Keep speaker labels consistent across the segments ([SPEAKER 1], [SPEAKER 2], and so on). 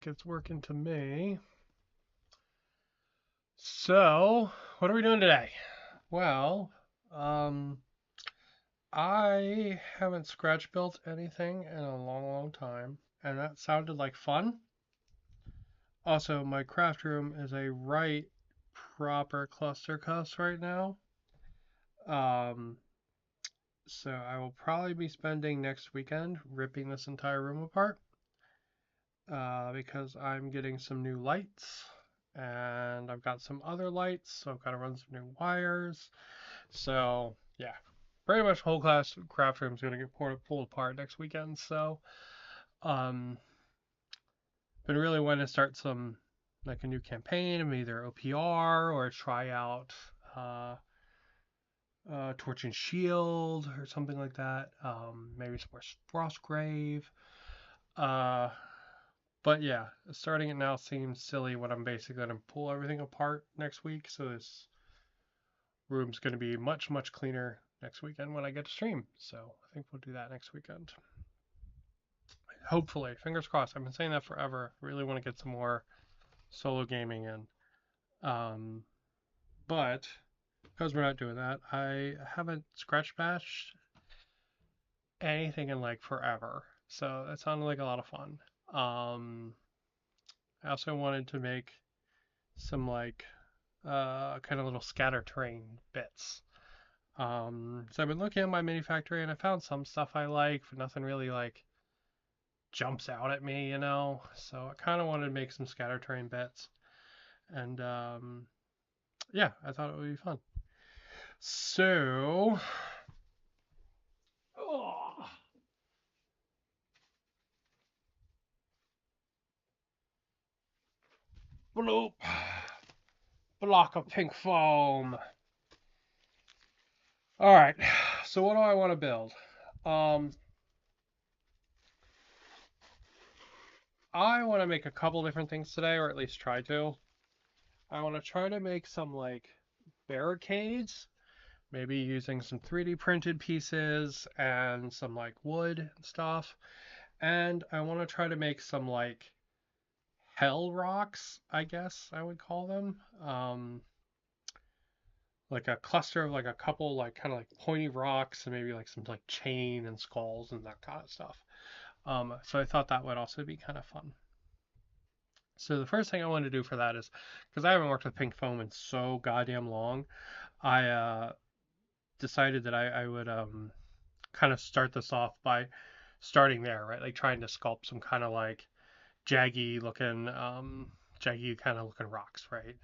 [SPEAKER 1] it's working to me. So, what are we doing today? Well, um, I haven't scratch built anything in a long time, and that sounded like fun. Also, my craft room is a right proper cluster cuss right now. Um, so I will probably be spending next weekend ripping this entire room apart, because I'm getting some new lights and I've got some other lights, so I've got to run some new wires. So yeah, pretty much whole class craft room is gonna get pulled apart next weekend. So um, been really wanting to start some like a new campaign of either OPR or try out uh, Torch and Shield or something like that. Maybe some more Frostgrave. Uh, But yeah, starting it now seems silly when I'm basically going to pull everything apart next week. So this room's going to be much cleaner next weekend when I get to stream. So I think we'll do that next weekend. Hopefully, fingers crossed. I've been saying that forever. I really want to get some more solo gaming in. Um, but because we're not doing that, I haven't scratch bashed anything in like forever. So that sounded like a lot of fun. I also wanted to make some like kind of little scatter terrain bits. So I've been looking at my mini factory and I found some stuff I like, but nothing really like jumps out at me, you know. So I kind of wanted to make some scatter terrain bits, and yeah, I thought it would be fun. So, oh, bloop, block of pink foam. All right, so what do I want to build? Um, I want to make a couple different things today, or at least try to. I want to try to make some like barricades, maybe using some 3D printed pieces and some like wood and stuff. And I want to try to make some like hell rocks, I guess I would call them. Like a cluster of like a couple like kind of like pointy rocks and maybe like some like chain and skulls and that kind of stuff. So I thought that would also be kind of fun. So the first thing I want to do for that is because I haven't worked with pink foam in so goddamn long, I decided that I would kind of start this off by starting there, right? Like trying to sculpt some kind of like jaggy kind of looking rocks, right?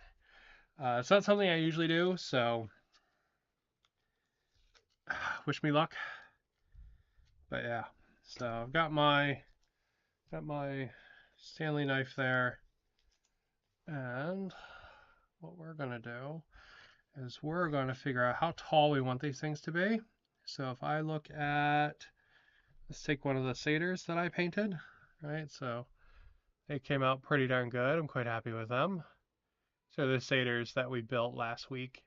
[SPEAKER 1] It's not something I usually do, so wish me luck. But yeah, so I've got my Stanley knife there, and what we're gonna do is we're gonna figure out how tall we want these things to be. So if I look at, let's take one of the satyrs that I painted, right? So they came out pretty darn good. I'm quite happy with them. So the satyrs that we built last week.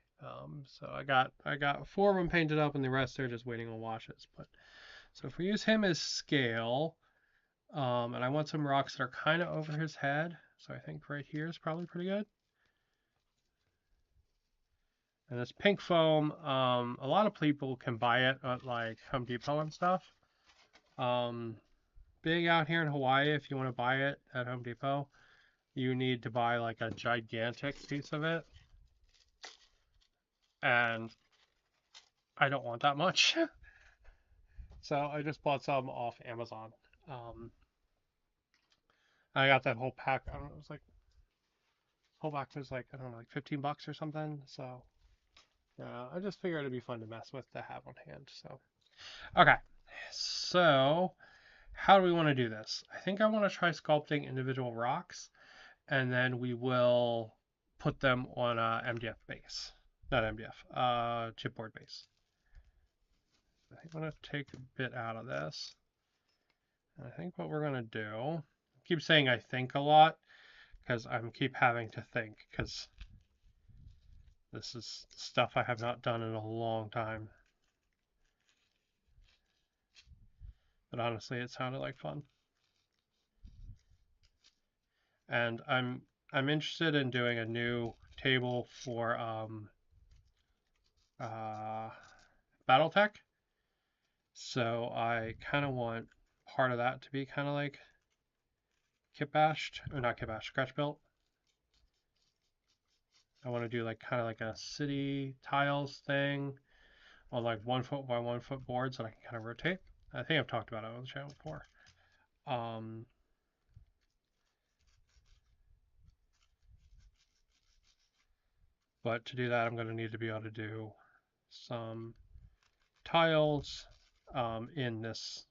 [SPEAKER 1] So I got four of them painted up, and the rest are just waiting on washes. But so if we use him as scale, and I want some rocks that are kind of over his head, so I think right here is probably pretty good. And this pink foam, a lot of people can buy it at like Home Depot and stuff. Um, Being out here in Hawaii, if you want to buy it at Home Depot, you need to buy like a gigantic piece of it, and I don't want that much. So I just bought some off Amazon. Um, I got that whole pack. I don't know, it was like whole pack was like I don't know, like $15 or something. So yeah, I just figured it'd be fun to mess with to have on hand. So okay, so how do we want to do this? I think I want to try sculpting individual rocks, and then we will put them on a MDF base, not MDF, chipboard base. I think I'm gonna take a bit out of this. And I think what we're gonna do, I keep saying I think a lot because I'm keep having to think because this is stuff I have not done in a long time. But honestly, it sounded like fun. And I'm interested in doing a new table for BattleTech. So I kind of want part of that to be kind of like kit bashed, or not kit bashed, scratch built. I want to do like kind of like a city tiles thing on like 1 foot by 1 foot boards that I can kind of rotate. I think I've talked about it on the channel before. Um, but to do that, I'm going to need to be able to do some tiles in this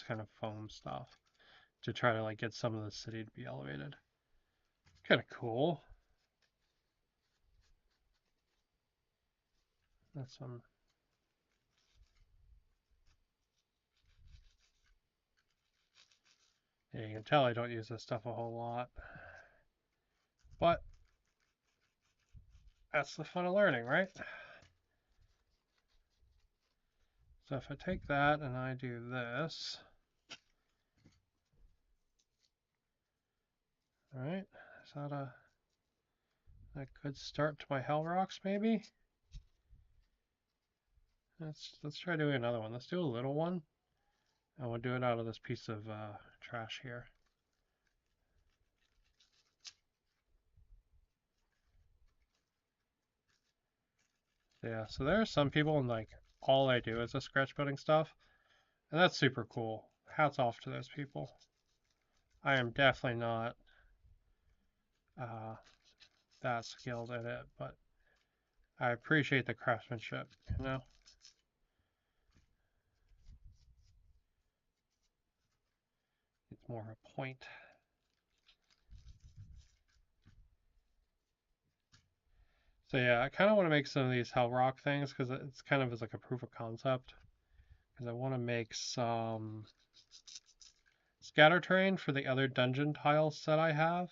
[SPEAKER 1] kind of foam stuff to try to like get some of the city to be elevated. Kind of cool. That's some. Yeah, you can tell I don't use this stuff a whole lot, but that's the fun of learning, right? So if I take that and I do this, all right, is that a good start to my Hell Rocks maybe? Let's try doing another one. Let's do a little one. And we'll do it out of this piece of trash here. Yeah, so there are some people and like all I do is the scratch building stuff. And that's super cool. Hats off to those people. I am definitely not uh, that skilled at it, but I appreciate the craftsmanship, you know? It's more a point. So yeah, I kind of want to make some of these Hell Rock things because it's kind of as like a proof of concept. Because I want to make some scatter terrain for the other dungeon tiles set I have.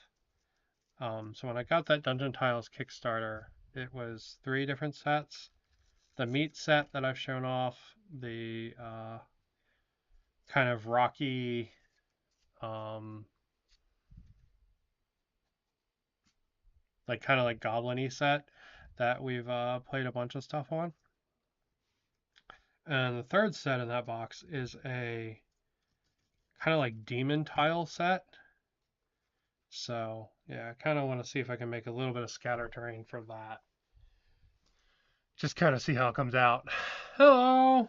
[SPEAKER 1] So when I got that Dungeon Tiles Kickstarter, it was 3 different sets. The meat set that I've shown off, the kind of rocky, um, like kind of like goblin-y set that we've played a bunch of stuff on. And the third set in that box is a kind of like demon tile set. So yeah, I kind of want to see if I can make a little bit of scatter terrain for that. Just kind of see how it comes out. Hello!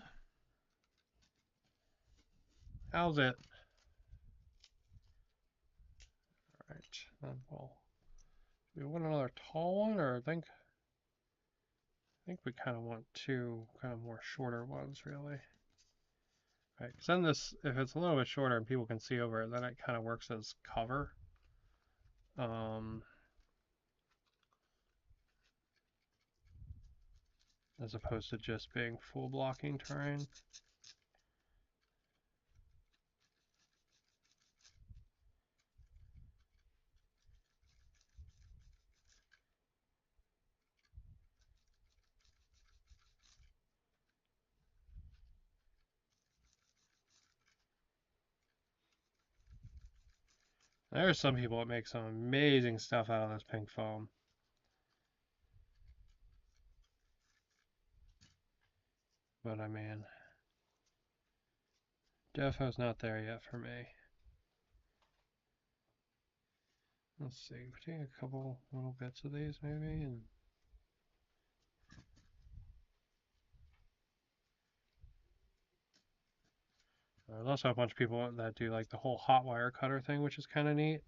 [SPEAKER 1] How's it? Alright, then we'll do we want another tall one, or I think we kind of want 2 kind of more shorter ones, really. Right, because then this, if it's a little bit shorter and people can see over it, then it kind of works as cover. As opposed to just being full blocking terrain. There are some people that make some amazing stuff out of this pink foam. But I mean, Defo's not there yet for me. Let's see, we take a couple little bits of these maybe, and there's also a bunch of people that do like the whole hot wire cutter thing, which is kind of neat.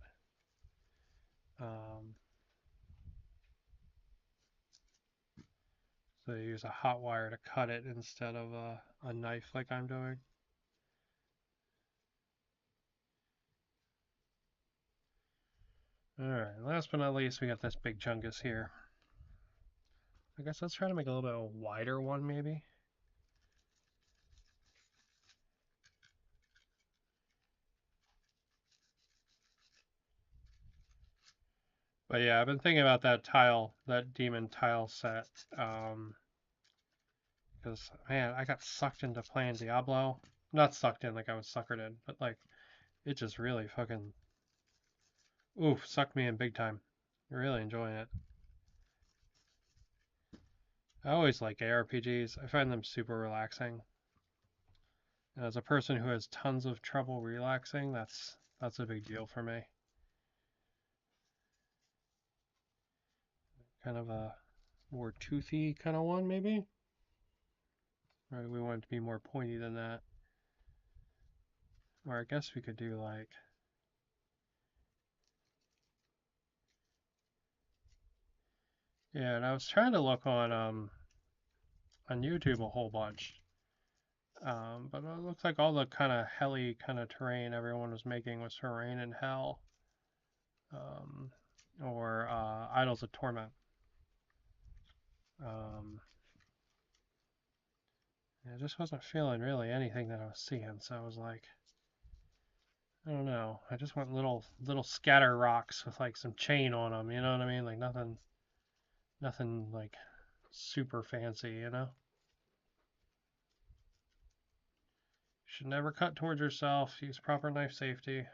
[SPEAKER 1] So you use a hot wire to cut it instead of a knife like I'm doing. Alright, last but not least, we got this big chungus here. I guess let's try to make a little bit of a wider one, maybe. But yeah, I've been thinking about that tile, that demon tile set. Because, man, I got sucked into playing Diablo. Not sucked in like I was suckered in, but like, it just really fucking oof, sucked me in big time. Really enjoying it. I always like ARPGs. I find them super relaxing. And as a person who has tons of trouble relaxing, that's a big deal for me. Kind of a more toothy kind of one, maybe? Or we want it to be more pointy than that. Or I guess we could do like, yeah, and I was trying to look on YouTube a whole bunch. But it looks like all the kind of helly kind of terrain everyone was making was terrain in hell. Um, or Idols of Torment. Um, I just wasn't feeling really anything that I was seeing, so I was like, I don't know. I just want little scatter rocks with like some chain on them. You know what I mean? Like nothing like super fancy. You know? Should never cut towards yourself. Use proper knife safety.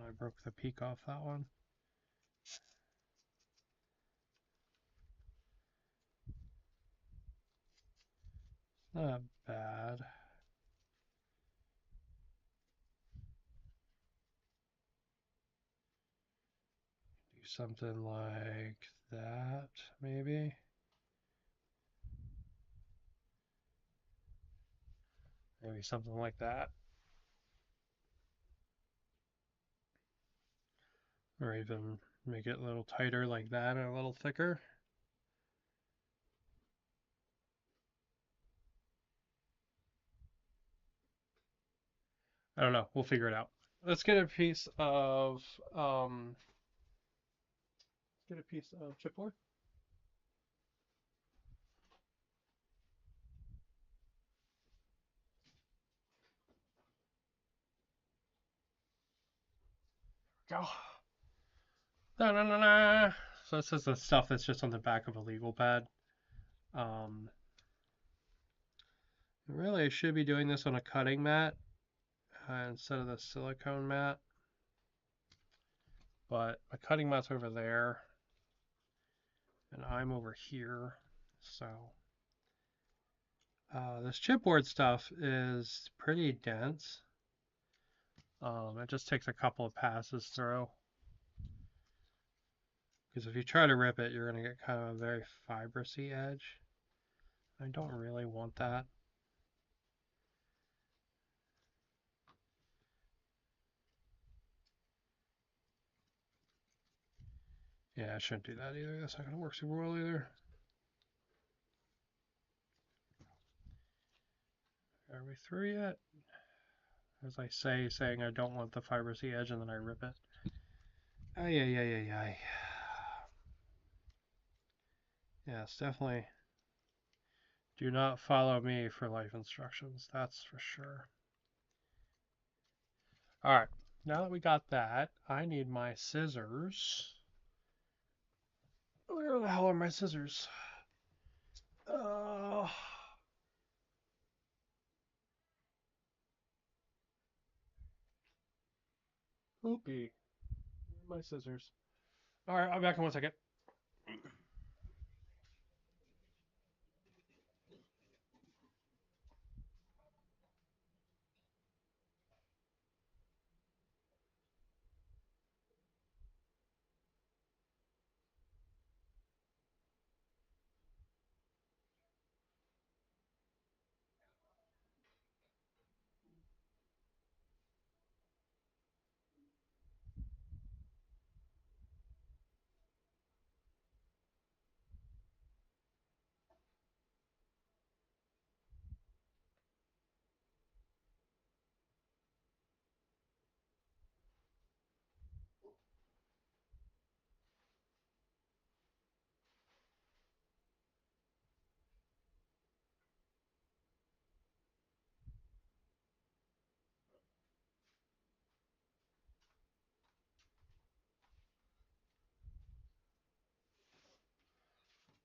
[SPEAKER 1] I broke the peak off that one. Not bad. Do something like that, maybe. Maybe something like that. Or even make it a little tighter like that and a little thicker. I don't know. We'll figure it out. Let's get a piece of chipboard. Go. Da, da, da, da. So this is the stuff that's just on the back of a legal pad. Um, really, I should be doing this on a cutting mat instead of the silicone mat. But my cutting mat's over there, and I'm over here. So this chipboard stuff is pretty dense. It just takes a couple of passes through. Because if you try to rip it, you're going to get kind of a very fibrous-y edge. I don't really want that. Yeah, I shouldn't do that either. That's not going to work super well either. Are we through yet? As I say, saying I don't want the fibrous-y edge and then I rip it. Ay, ay, ay, ay, ay. Yes, definitely. Do not follow me for life instructions. That's for sure. All right. Now that we got that, I need my scissors. Where the hell are my scissors? Oh. Oopie. My scissors. All right, I'll be back in 1 second.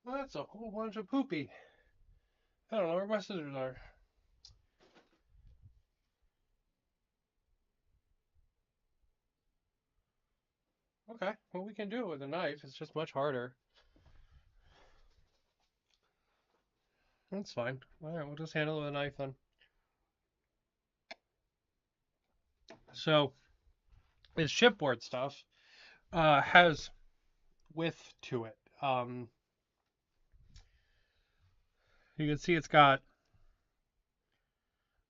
[SPEAKER 1] Well, that's a whole bunch of poopy. I don't know where my scissors are. Okay, well, we can do it with a knife. It's just much harder. That's fine. All right, we'll just handle it with a knife then. So, this chipboard stuff has width to it. You can see it's got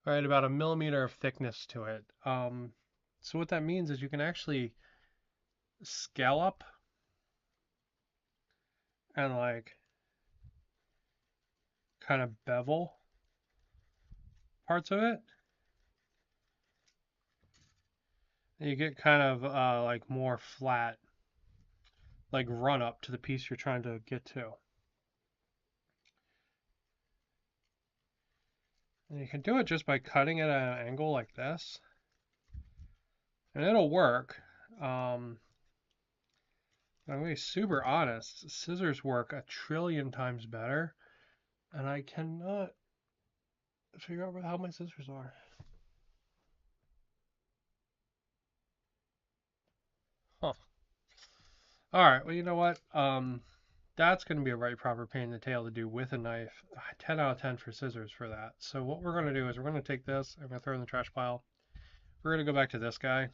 [SPEAKER 1] right about a millimeter of thickness to it. So what that means is you can actually scallop and like kind of bevel parts of it. And you get kind of like more flat, like run up to the piece you're trying to get to. And you can do it just by cutting it at an angle like this. And it'll work. I'm going to be super honest. Scissors work a trillion times better. And I cannot figure out how my scissors are. Huh. Alright, well, you know what? That's going to be a right proper pain in the tail to do with a knife. 10 out of 10 for scissors for that. So what we're going to do is we're going to take this, I'm going to throw it in the trash pile. We're going to go back to this guy.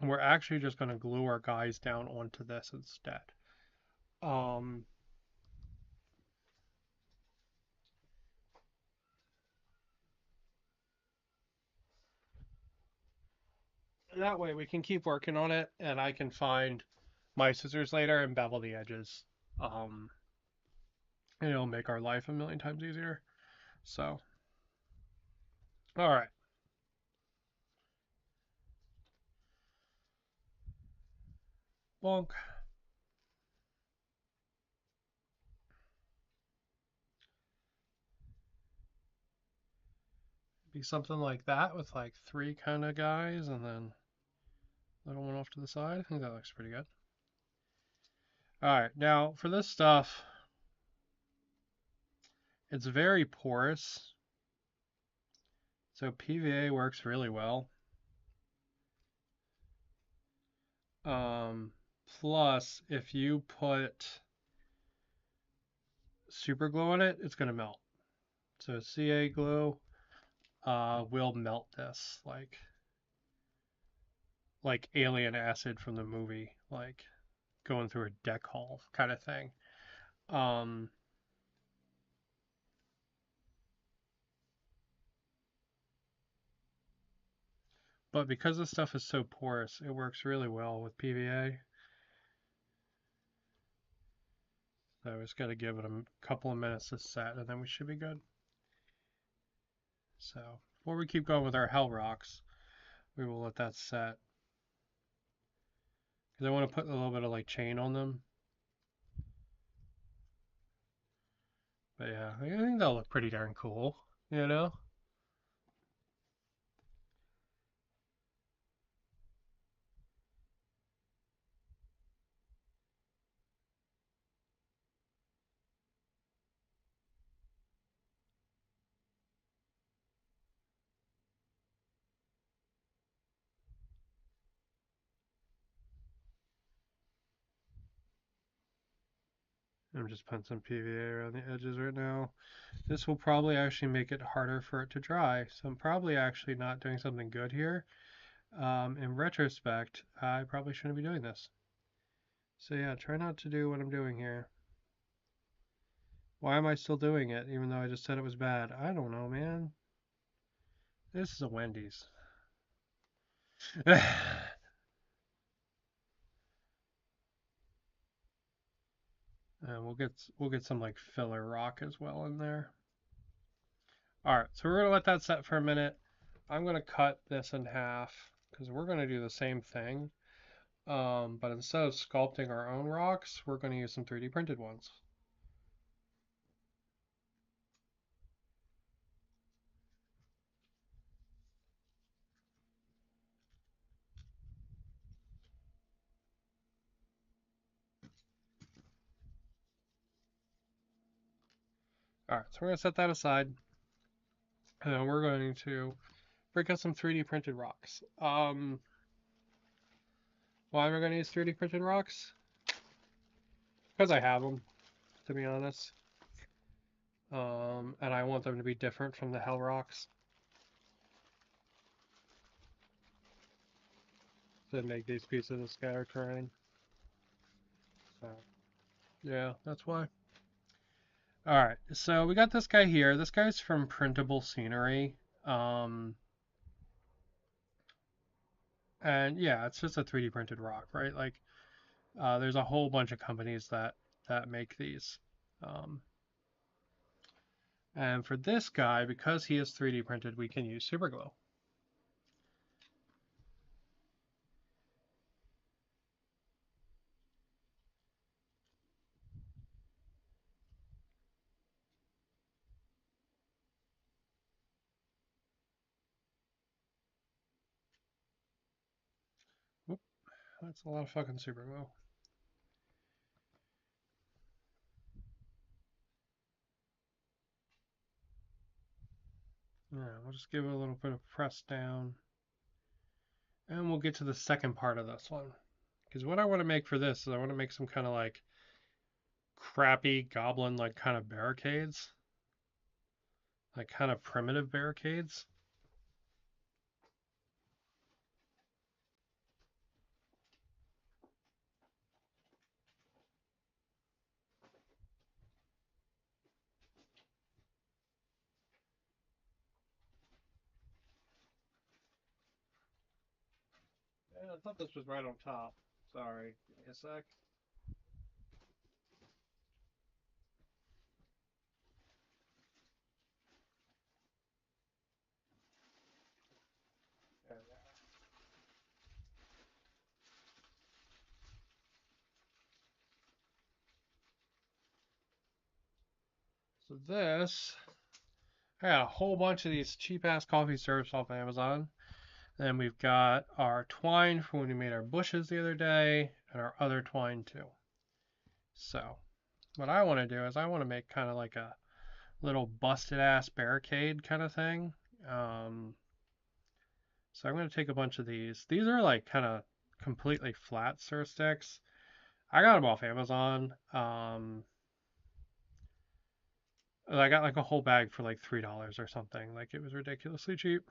[SPEAKER 1] And we're actually just going to glue our guys down onto this instead. Um, that way we can keep working on it and I can find my scissors later and bevel the edges. Um, and it'll make our life a million times easier. So, all right. Bonk. Be something like that with like three kind of guys and then little one off to the side. I think that looks pretty good. All right, now for this stuff, it's very porous. So PVA works really well. Plus, if you put super glue on it, it's going to melt. So CA glue will melt this like alien acid from the movie, like going through a deck hull kind of thing. Um, but because this stuff is so porous, it works really well with PVA. So I just got to give it a couple of minutes to set, and then we should be good. So before we keep going with our hell rocks, we will let that set. Because I want to put a little bit of like chain on them. But yeah, I think they'll look pretty darn cool, you know? I'm just putting some PVA around the edges right now. This will probably actually make it harder for it to dry. So I'm probably actually not doing something good here. In retrospect, I probably shouldn't be doing this. So yeah, try not to do what I'm doing here. Why am I still doing it, even though I just said it was bad? I don't know, man. This is a Wendy's. And we'll get some like filler rock as well in there. All right, so we're gonna let that set for a minute. I'm gonna cut this in half because we're gonna do the same thing. But instead of sculpting our own rocks, we're gonna use some 3D printed ones. Alright, so we're going to set that aside. And then we're going to break out some 3D printed rocks. Why am I going to use 3D printed rocks? Because I have them, to be honest. And I want them to be different from the Hell rocks. To make these pieces of scatter terrain. So, yeah, that's why. Alright, so we got this guy here. This guy's from Printable Scenery. And yeah, it's just a 3D printed rock, right? Like, there's a whole bunch of companies that make these. And for this guy, because he is 3D printed, we can use super glue. Whoop, that's a lot of fucking super glue. Yeah, we'll just give it a little bit of press down. And we'll get to the second part of this one. Because what I want to make for this is I want to make some kind of like crappy goblin like kind of barricades. Like kind of primitive barricades. Yeah, I thought this was right on top. Sorry. Give me a sec. There we go. So this, I got a whole bunch of these cheap ass coffee syrups off of Amazon. Then we've got our twine from when we made our bushes the other day, and our other twine too. So what I want to do is I want to make kind of like a little busted ass barricade kind of thing. So I'm going to take a bunch of these. These are like kind of completely flat sur sticks. I got them off Amazon. I got like a whole bag for like $3 or something. Like it was ridiculously cheap.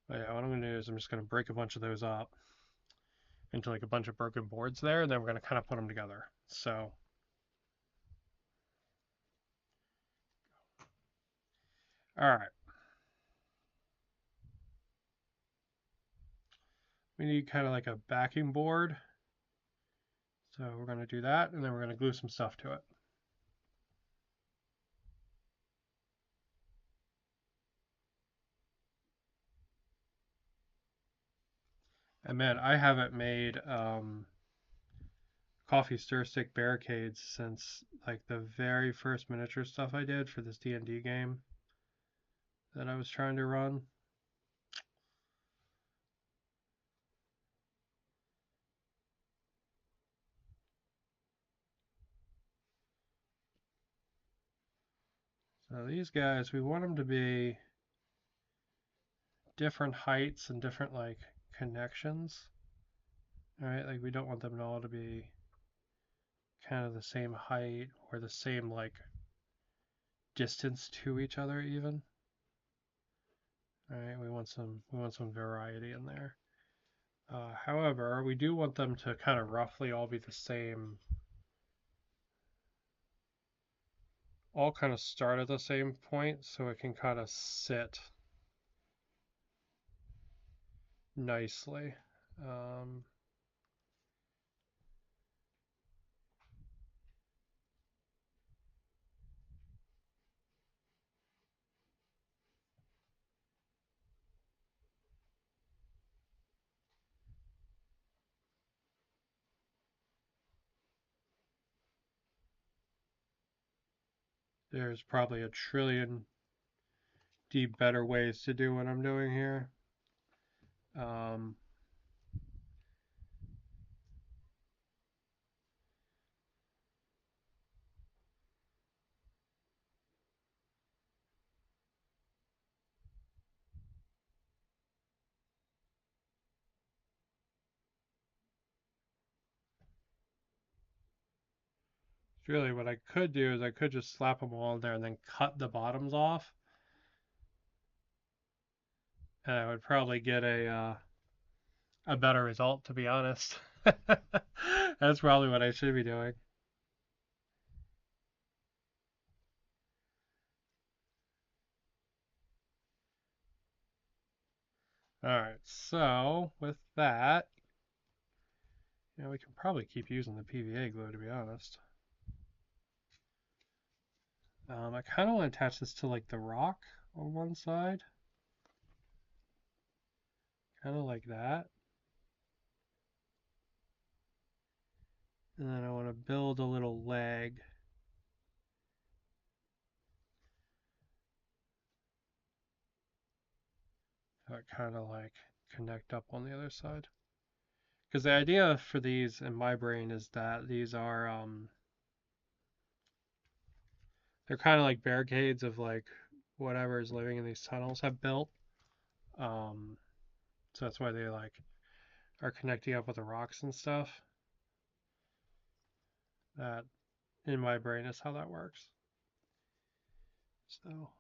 [SPEAKER 1] But yeah, what I'm going to do is I'm just going to break a bunch of those up into like a bunch of broken boards there, and then we're going to kind of put them together. So, all right. We need kind of like a backing board. So we're going to do that, and then we're going to glue some stuff to it. And man, I haven't made coffee stir stick barricades since like the very first miniature stuff I did for this D&D game that I was trying to run. So these guys, we want them to be different heights and different like connections. All right, like we don't want them all to be kind of the same height or the same like distance to each other even. All right, we want some variety in there. However, we do want them to kind of roughly all be the same, all kind of start at the same point so it can kind of sit nicely. Um, there's probably a trillion better ways to do what I'm doing here. Um, Really, what I could do is I could just slap them all in there and then cut the bottoms off, and I would probably get a better result, to be honest. That's probably what I should be doing. Alright, so with that, we can probably keep using the PVA glue, to be honest. I kind of want to attach this to like the rock on one side, kind of like that. And then I want to build a little leg. That kind of like connect up on the other side. Because the idea for these in my brain is that these are they're kind of like barricades of like whatever is living in these tunnels have built. Um, so that's why they like are connecting up with the rocks and stuff. That in my brain is how that works. So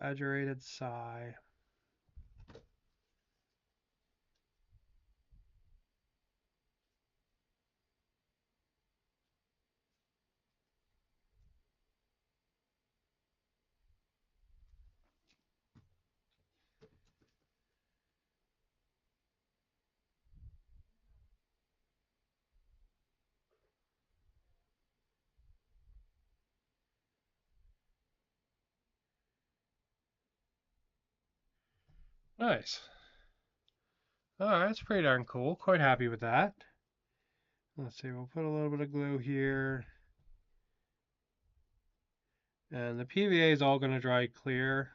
[SPEAKER 1] exaggerated sigh. Nice. Alright, that's pretty darn cool. Quite happy with that. Let's see, we'll put a little bit of glue here. And the PVA is all going to dry clear.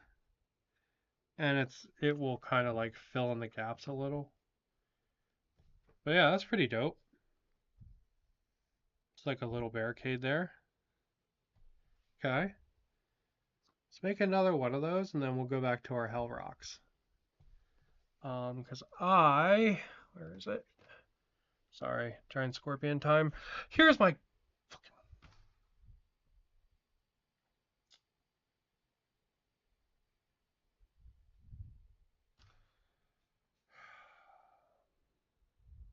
[SPEAKER 1] And it will kind of like fill in the gaps a little. But yeah, that's pretty dope. It's like a little barricade there. Okay. Let's make another one of those and then we'll go back to our Hell Rocks. Because where is it? Sorry, giant scorpion time. Here's my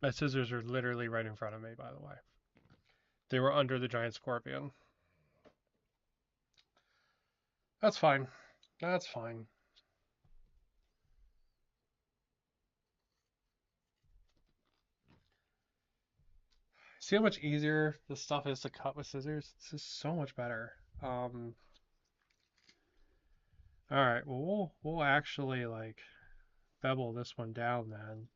[SPEAKER 1] my scissors are literally right in front of me, by the way. They were under the giant scorpion. That's fine. That's fine. See how much easier this stuff is to cut with scissors? This is so much better. All right, well, we'll actually like bevel this one down then,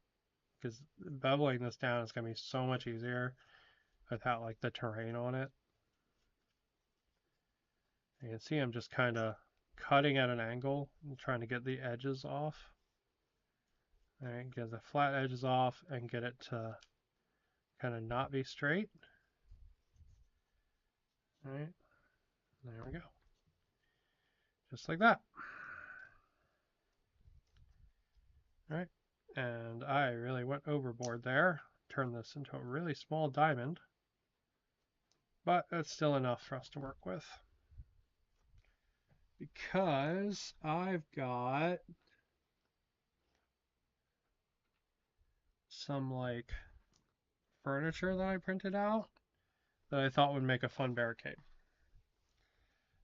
[SPEAKER 1] because beveling this down is gonna be so much easier without like the terrain on it. You can see I'm just kind of cutting at an angle and trying to get the edges off. All right, get the flat edges off and get it to kind of not be straight. All right, there we go. Just like that. All right, and I really went overboard there. Turned this into a really small diamond, but that's still enough for us to work with. Because I've got some like furniture that I printed out that I thought would make a fun barricade.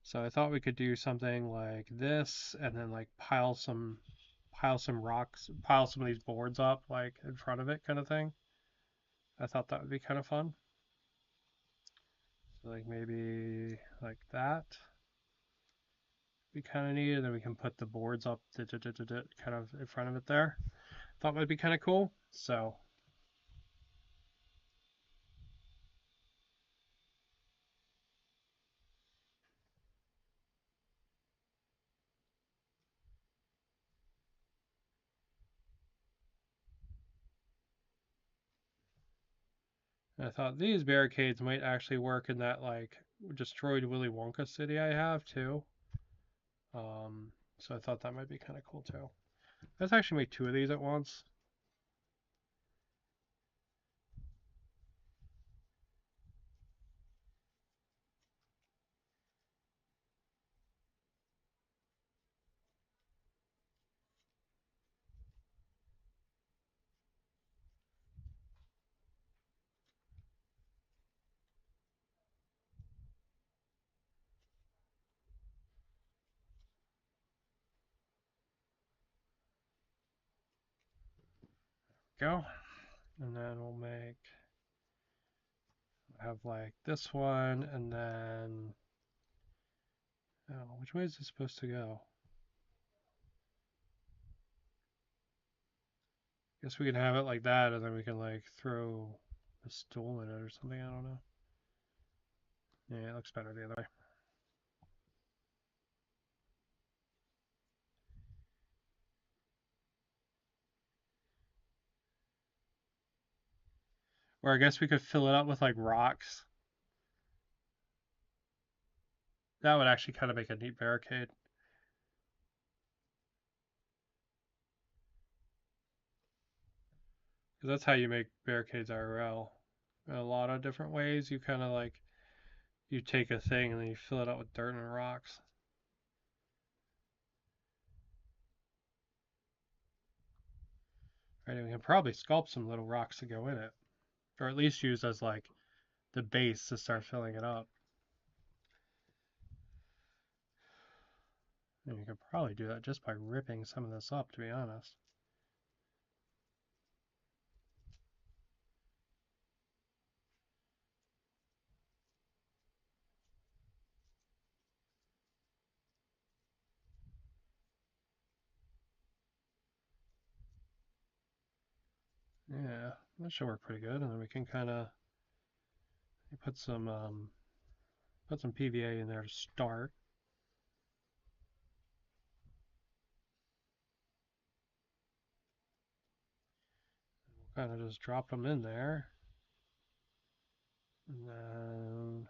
[SPEAKER 1] So I thought we could do something like this and then like pile some rocks, pile some of these boards up like in front of it kind of thing. I thought that would be kind of fun. So like maybe like that. Be kind of neat, and then we can put the boards up kind of in front of it there. Thought that'd be kind of cool. So I thought these barricades might actually work in that like destroyed Willy Wonka city I have too. So I thought that might be kind of cool too. Let's actually make 2 of these at once. Go. And then we'll have like this one, and then, oh, which way is this supposed to go? Guess we can have it like that, and then we can like throw a stool in it or something. I don't know. Yeah, it looks better the other way. Or I guess we could fill it up with like rocks. That would actually kind of make a neat barricade. Because that's how you make barricades IRL. In a lot of different ways, you kind of like, you take a thing and then you fill it up with dirt and rocks. Right, and we can probably sculpt some little rocks to go in it. Or at least use as like the base to start filling it up. And you could probably do that just by ripping some of this up, to be honest. Yeah, that should work pretty good. And then we can kind of put some PVA in there to start. We'll kind of just drop them in there. And then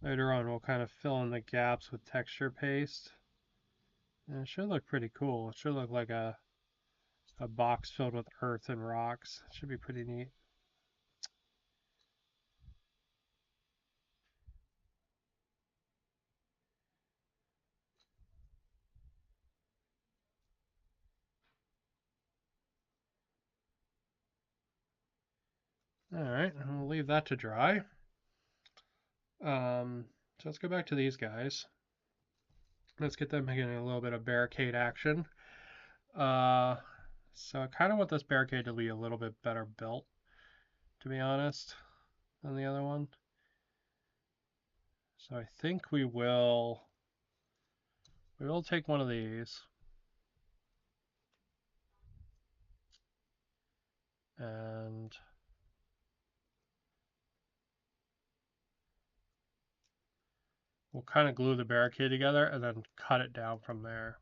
[SPEAKER 1] later on, we'll kind of fill in the gaps with texture paste. And it should look pretty cool. It should look like a box filled with earth and rocks. It should be pretty neat. All right, and we'll leave that to dry. So let's go back to these guys. Let's get them getting a little bit of barricade action. Uh, so I kind of want this barricade to be a little bit better built, to be honest, than the other one. So I think we will take one of these and we'll kind of glue the barricade together and then cut it down from there.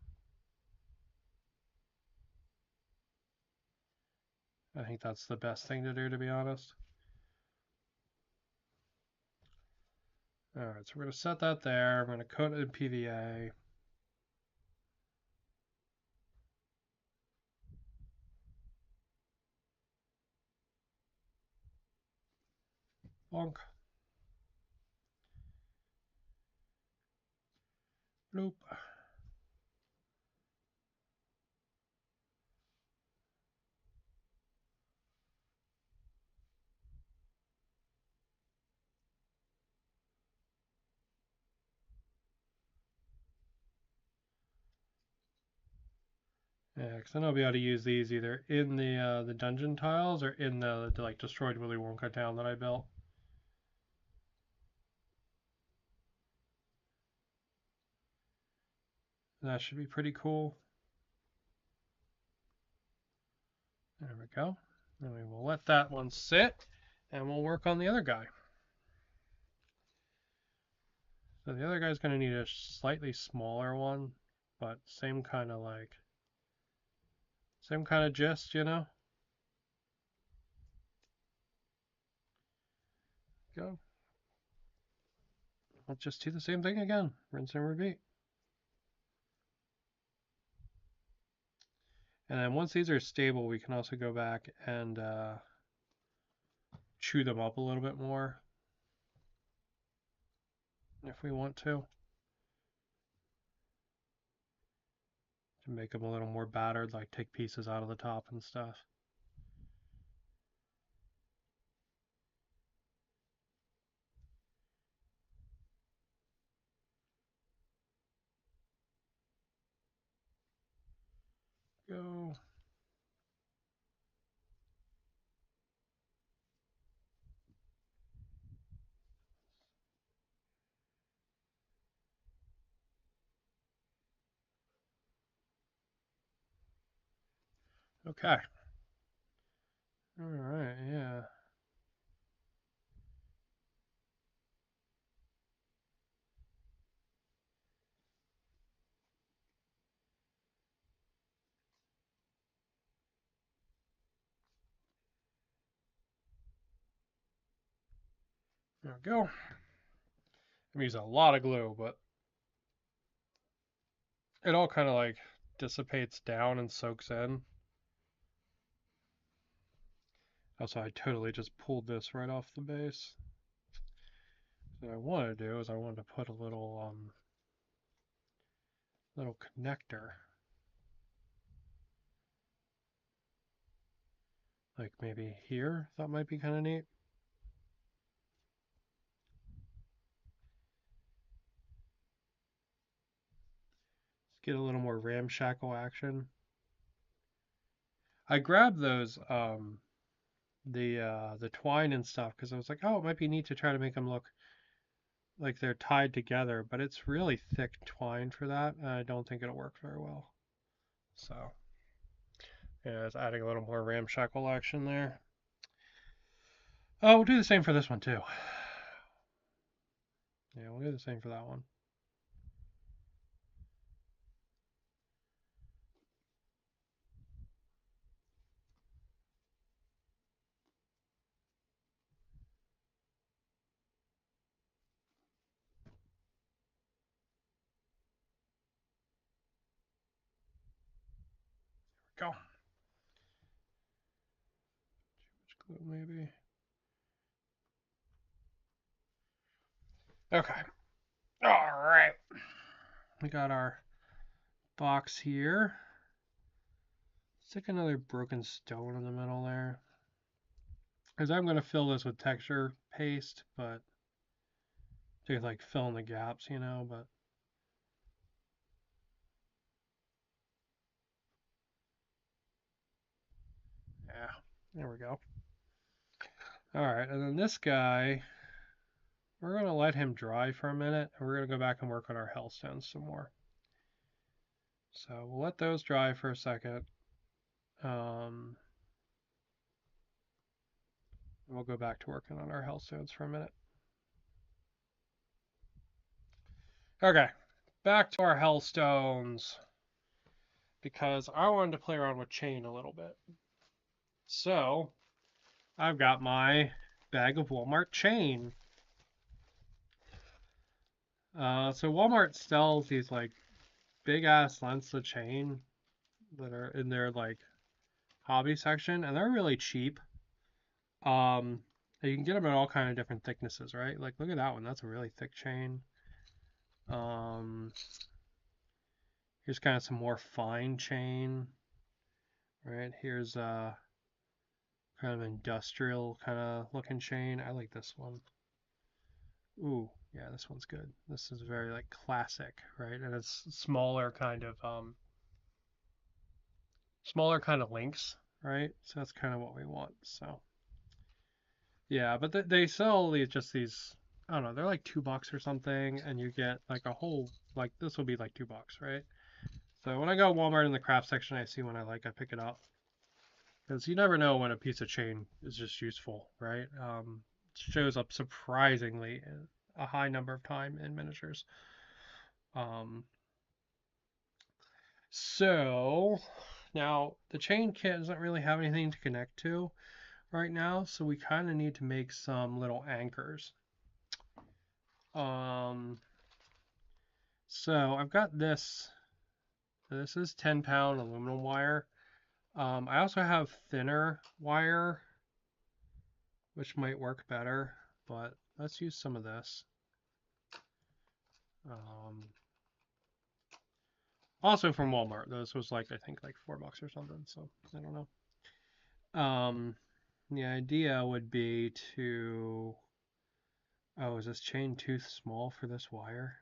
[SPEAKER 1] I think that's the best thing to do, to be honest. All right, so we're going to set that there. I'm going to coat it in PVA. Bonk. Bloop. Yeah, because then I'll be able to use these either in the dungeon tiles or in the like destroyed Willy Wonka town that I built. That should be pretty cool. There we go. And we will let that one sit and we'll work on the other guy. So the other guy's going to need a slightly smaller one, but same kind of gist, you know? go. Let's just do the same thing again. Rinse and repeat. And then once these are stable, we can also go back and chew them up a little bit more if we want to make them a little more battered, like take pieces out of the top and stuff. Go. Okay. All right, yeah. There we go. I'm using a lot of glue, but it all kind of like dissipates down and soaks in. Also, I totally just pulled this right off the base. What I wanted to do is I wanted to put a little connector, like maybe here. That might be kind of neat. Let's get a little more ramshackle action. I grabbed those the twine and stuff because I was like, oh, it might be neat to try to make them look like they're tied together, but it's really thick twine for that, and I don't think it'll work very well. So, yeah, it's adding a little more ramshackle action there. Oh, we'll do the same for this one too. Yeah, we'll do the same for that one. Go. Too much glue, maybe. Okay. All right. We got our box here. Stick another broken stone in the middle there. Because I'm going to fill this with texture paste, but to like fill in the gaps, you know, but yeah, there we go. All right, and then this guy, we're going to let him dry for a minute, and we're going to go back and work on our hellstones some more. So we'll let those dry for a second. We'll go back to working on our hellstones for a minute. Okay, back to our hellstones, because I wanted to play around with chain a little bit. So I've got my bag of Walmart chain. So Walmart sells these like big ass lengths of chain that are in their like hobby section, and they're really cheap. You can get them in all kind of different thicknesses, right? Like look at that one, that's a really thick chain. Here's kind of some more fine chain. Right, here's kind of industrial kind of looking chain. I like this one. Ooh, yeah, this one's good. This is very like classic, right? And it's smaller kind of links, right? So that's kind of what we want. So yeah, but they sell these. I don't know. They're like $2 or something, and you get like a whole like this will be like $2, right? So when I go to Walmart in the craft section, I see one I like, I pick it up. Because you never know when a piece of chain is just useful, right? It shows up surprisingly a high number of time in miniatures. So now the chain kit doesn't really have anything to connect to, right now, so we kind of need to make some little anchors. So I've got this. This is 10-pound aluminum wire. I also have thinner wire, which might work better, but let's use some of this. Also from Walmart. This was like, I think like $4 or something, so I don't know. The idea would be to, oh, is this chain too small for this wire?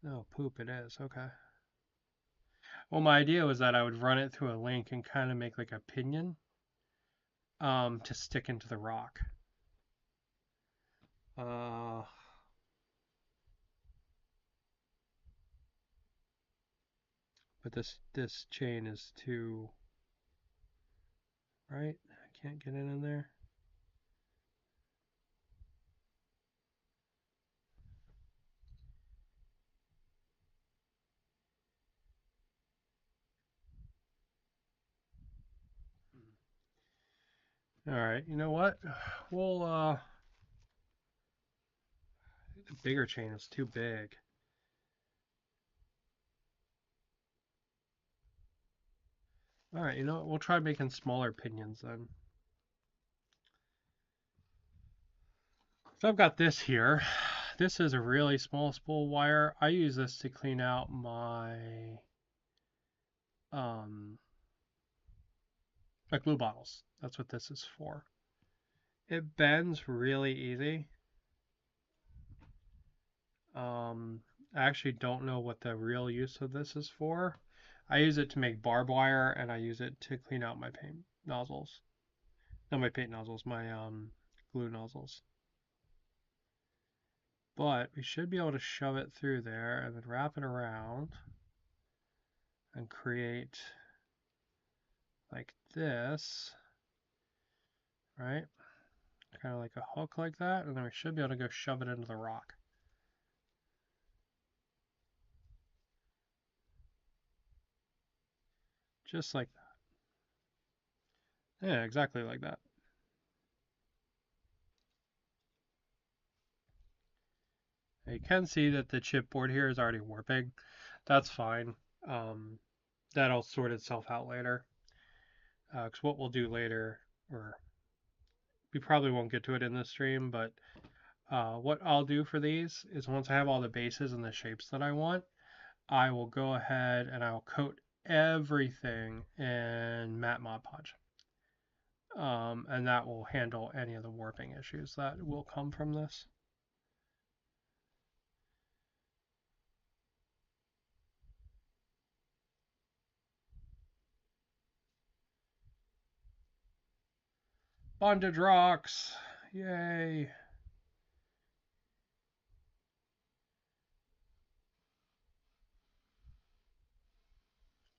[SPEAKER 1] No, poop, it is. Okay. Well, my idea was that I would run it through a link and kind of make like a pinion to stick into the rock. But this chain is too, right? I can't get it in there. All right, you know what? We'll the bigger chain is too big. All right, you know what? We'll try making smaller pinions then. So I've got this here. This is a really small spool wire. I use this to clean out my my glue bottles. That's what this is for. It bends really easy. I actually don't know what the real use of this is for. I use it to make barbed wire, and I use it to clean out my paint nozzles. Not my paint nozzles, my glue nozzles. But we should be able to shove it through there and then wrap it around and create like this, right? Kind of like a hook like that, and then we should be able to go shove it into the rock. Just like that. Yeah, exactly like that. You can see that the chipboard here is already warping. That's fine. That'll sort itself out later. Because what we'll do later, or we probably won't get to it in this stream, but what I'll do for these is once I have all the bases and the shapes that I want, I will go ahead and I'll coat everything in matte Mod Podge. And that will handle any of the warping issues that will come from this. Bondage rocks! Yay!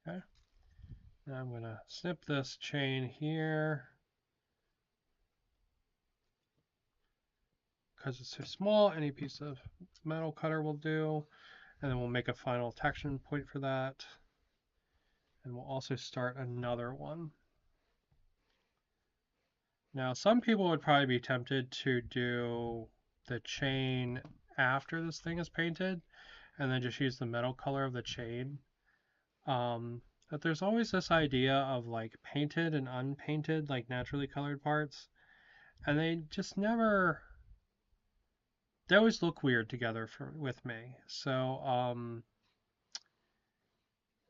[SPEAKER 1] Okay. Now I'm going to snip this chain here. Because it's too small, any piece of metal cutter will do. And then we'll make a final attachment point for that. And we'll also start another one. Now, some people would probably be tempted to do the chain after this thing is painted and then just use the metal color of the chain. But there's always this idea of like painted and unpainted, like naturally colored parts. And they just never, they always look weird together with me. So,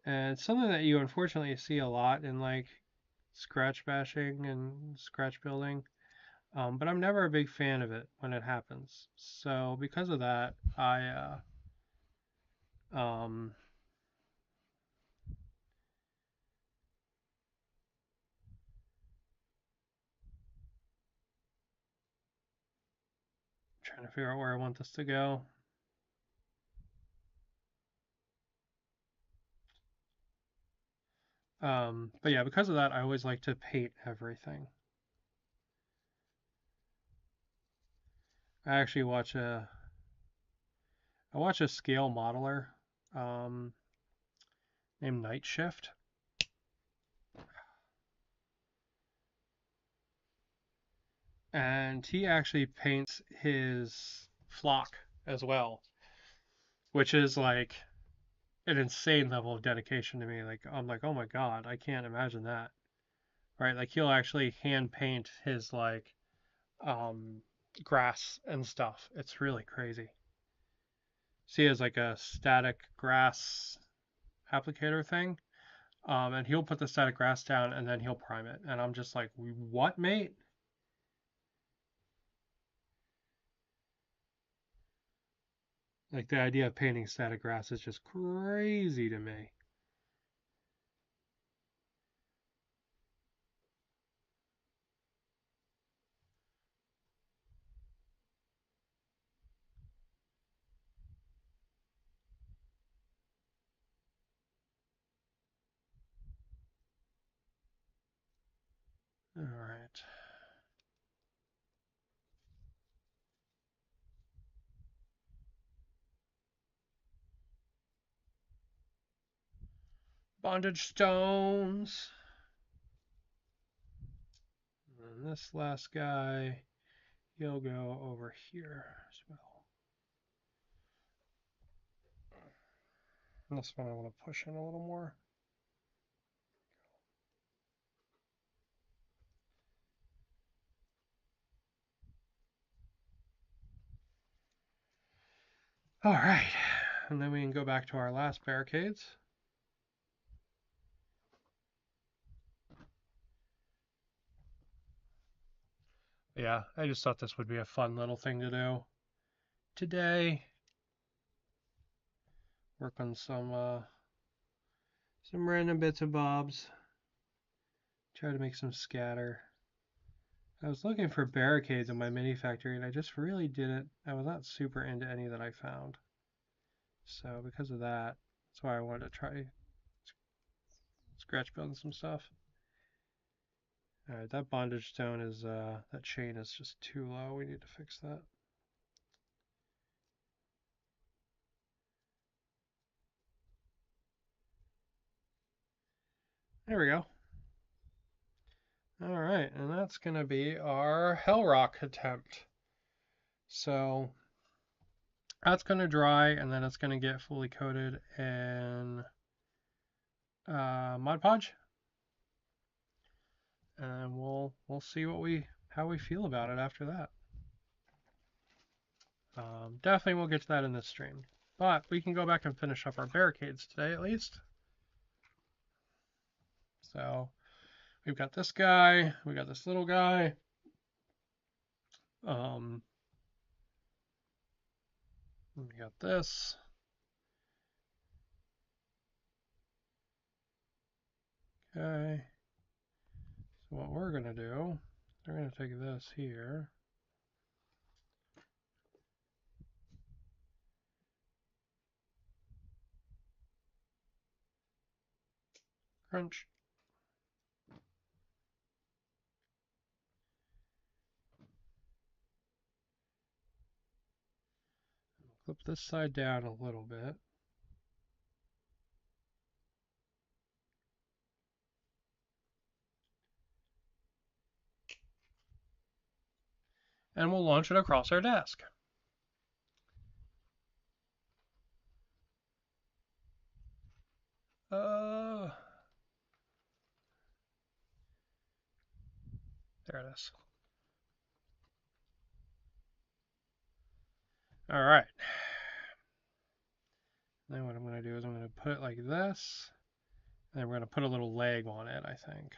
[SPEAKER 1] and it's something that you unfortunately see a lot in like scratch bashing and scratch building. But I'm never a big fan of it when it happens. So because of that, um, trying to figure out where I want this to go. But yeah, because of that, I always like to paint everything. I actually watch a scale modeler named Night Shift. and he actually paints his flock as well, which is like an insane level of dedication to me. Like I'm like, oh my god, I can't imagine that. Right? Like he'll actually hand paint his like um grass and stuff. It's really crazy. So he has like a static grass applicator thing. And he'll put the static grass down and then he'll prime it. And I'm just like, what, mate? Like the idea of painting static grass is just crazy to me. All right. Bondage stones. And this last guy, he'll go over here as well. And this one I want to push in a little more. All right. And then we can go back to our last barricades. Yeah, I just thought this would be a fun little thing to do today. Work on some random bits and bobs. Try to make some scatter. I was looking for barricades in my mini factory and I just really didn't. I was not super into any that I found. So because of that, that's why I wanted to try scratch building some stuff. Alright, that bondage stone is, that chain is just too low. We need to fix that. There we go. Alright, and that's going to be our Hell Rock attempt. So that's going to dry and then it's going to get fully coated in Mod Podge. And we'll see how we feel about it after that. Definitely we'll get to that in this stream. But we can go back and finish up our barricades today at least. So we've got this guy, we got this little guy. We got this. Okay. So what we're gonna do, we're gonna take this here. Crunch. Flip this side down a little bit. And we'll launch it across our desk. There it is. All right. Then what I'm going to do is I'm going to put it like this. And then we're going to put a little leg on it, I think.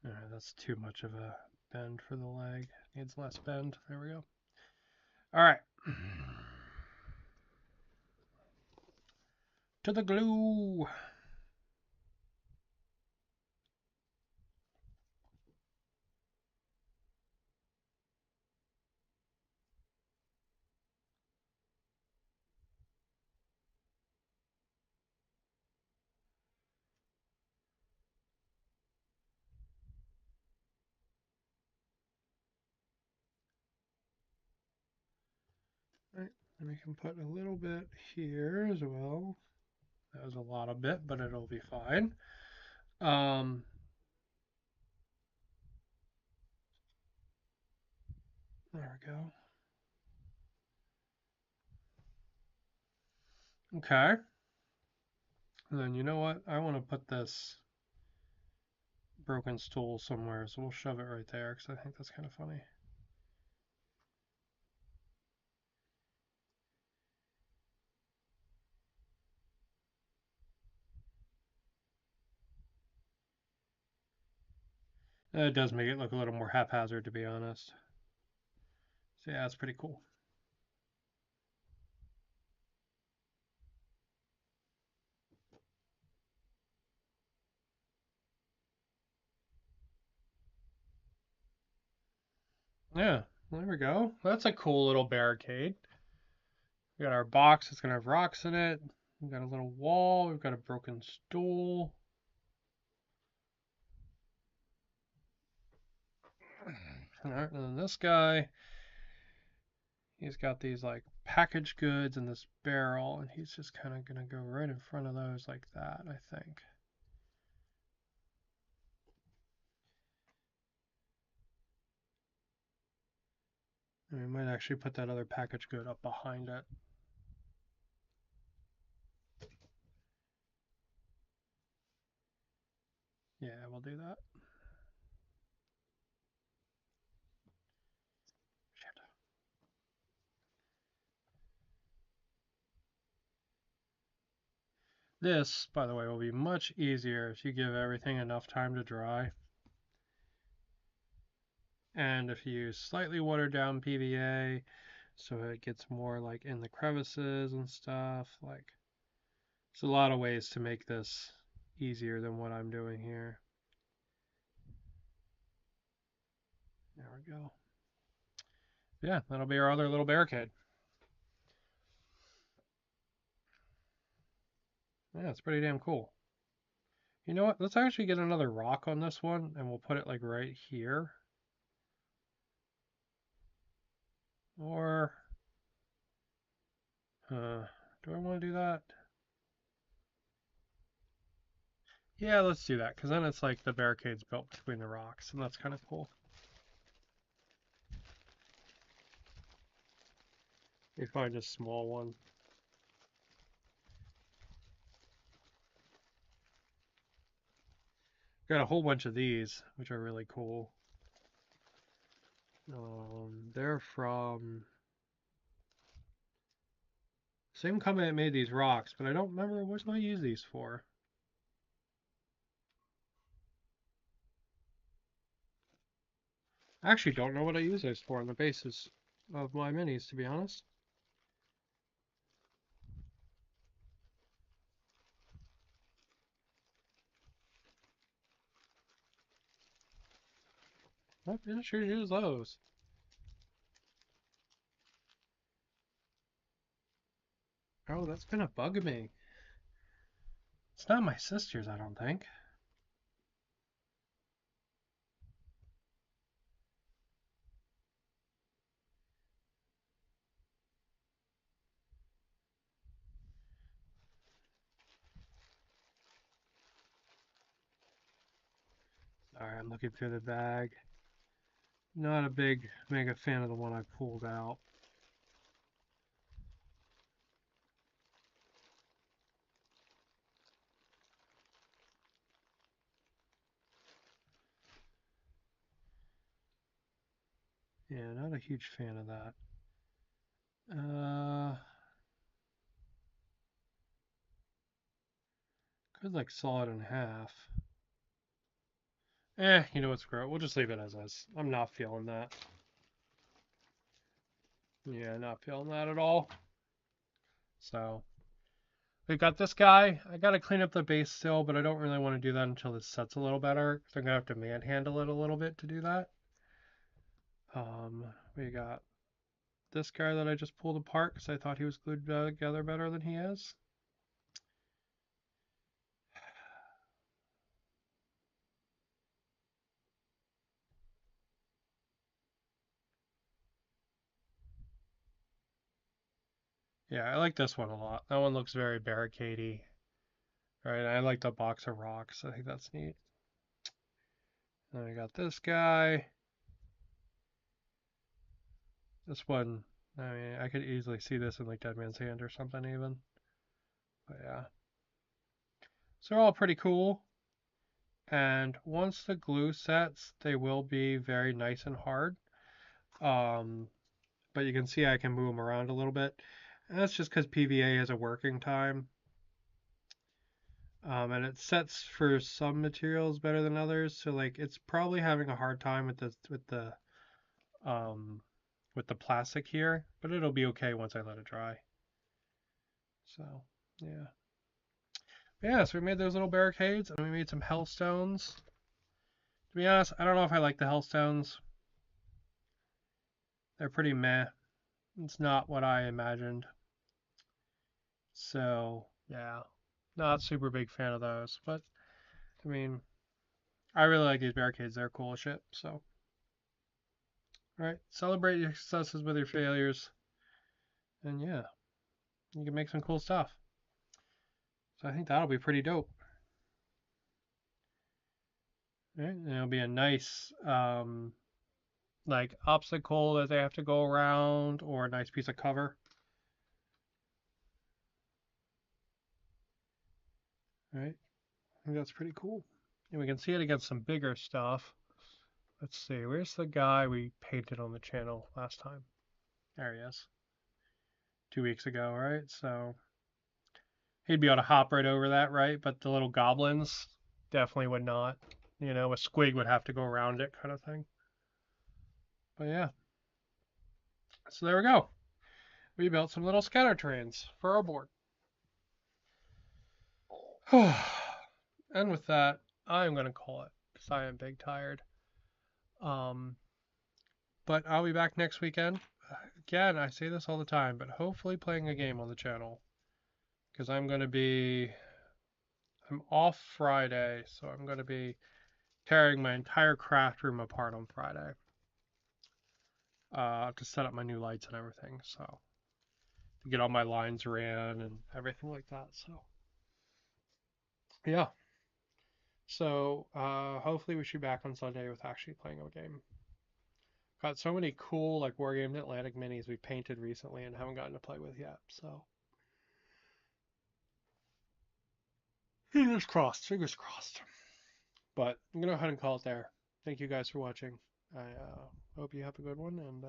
[SPEAKER 1] All right, that's too much of a bend for the leg. Needs less bend. There we go. All right. To the glue. And we can put a little bit here as well. That was a lot of bit, but it'll be fine. There we go. Okay. And then you know what? I want to put this broken stool somewhere, so we'll shove it right there because I think that's kind of funny. It does make it look a little more haphazard, to be honest. So yeah, it's pretty cool. Yeah, there we go. That's a cool little barricade. We got our box. It's gonna have rocks in it. We've got a little wall. We've got a broken stool. All right, and then this guy, he's got these like packaged goods in this barrel, and he's just kind of gonna go right in front of those like that, I think. And we might actually put that other packaged good up behind it. Yeah, we'll do that. Shit. This, by the way, will be much easier if you give everything enough time to dry. And if you use slightly watered down PVA, so it gets more like in the crevices and stuff, like there's a lot of ways to make this easier than what I'm doing here. There we go. Yeah, that'll be our other little barricade. Yeah, it's pretty damn cool. You know what? Let's actually get another rock on this one, and we'll put it like right here. Or, do I want to do that? Yeah, let's do that, because then it's like the barricade's built between the rocks, and that's kind of cool. We find a small one. Got a whole bunch of these, which are really cool. They're from same company that made these rocks, but I don't remember what did I use these for. I actually don't know what I use those for on the basis of my minis, to be honest. I'm not sure to use those. Oh, that's gonna bug me. It's not my sister's, I don't think. Alright, I'm looking through the bag. Not a big mega fan of the one I pulled out. Yeah, not a huge fan of that. Could like saw it in half. You know what, screw it. We'll just leave it as is. I'm not feeling that. Yeah, not feeling that at all. So, we got this guy. I gotta clean up the base still, but I don't really want to do that until this set's a little better. So I'm gonna have to manhandle it a little bit to do that. We got this guy that I just pulled apart because I thought he was glued together better than he is. Yeah, I like this one a lot. That one looks very barricadey. Right, I like the box of rocks. I think that's neat. Then I got this guy. This one, I mean, I could easily see this in like Dead Man's Hand or something even. But yeah. So they're all pretty cool. And once the glue sets, they will be very nice and hard. Um, but you can see I can move them around a little bit. And that's just because PVA has a working time. And it sets for some materials better than others. So like it's probably having a hard time with um, the plastic here, but it'll be okay once I let it dry. So yeah. Yeah, so we made those little barricades and we made some hellstones. To be honest, I don't know if I like the hellstones. They're pretty meh. It's not what I imagined. So yeah, not super big fan of those. But I mean, I really like these barricades. They're cool as shit. So all right, celebrate your successes with your failures, and yeah, you can make some cool stuff. So I think that'll be pretty dope. Right? And it'll be a nice like obstacle that they have to go around, or a nice piece of cover. Right? I think that's pretty cool. And we can see it against some bigger stuff. Let's see, where's the guy we painted on the channel last time? There he is. 2 weeks ago, right? So he'd be able to hop right over that, right? But the little goblins definitely would not. You know, a squig would have to go around it, kind of thing. But yeah. So there we go. We built some little scatter trains for our board. And with that, I'm going to call it because I am big tired. Um, but I'll be back next weekend. Again, I say this all the time, but hopefully playing a game on the channel because I'm off Friday, so I'm going to be tearing my entire craft room apart on Friday to set up my new lights and everything. So to get all my lines ran and everything like that. So yeah. So hopefully we should be back on Sunday with actually playing a game. Got so many cool like Wargames Atlantic minis we painted recently and haven't gotten to play with yet. So fingers crossed, fingers crossed. But I'm gonna go ahead and call it there. Thank you guys for watching. I hope you have a good one, and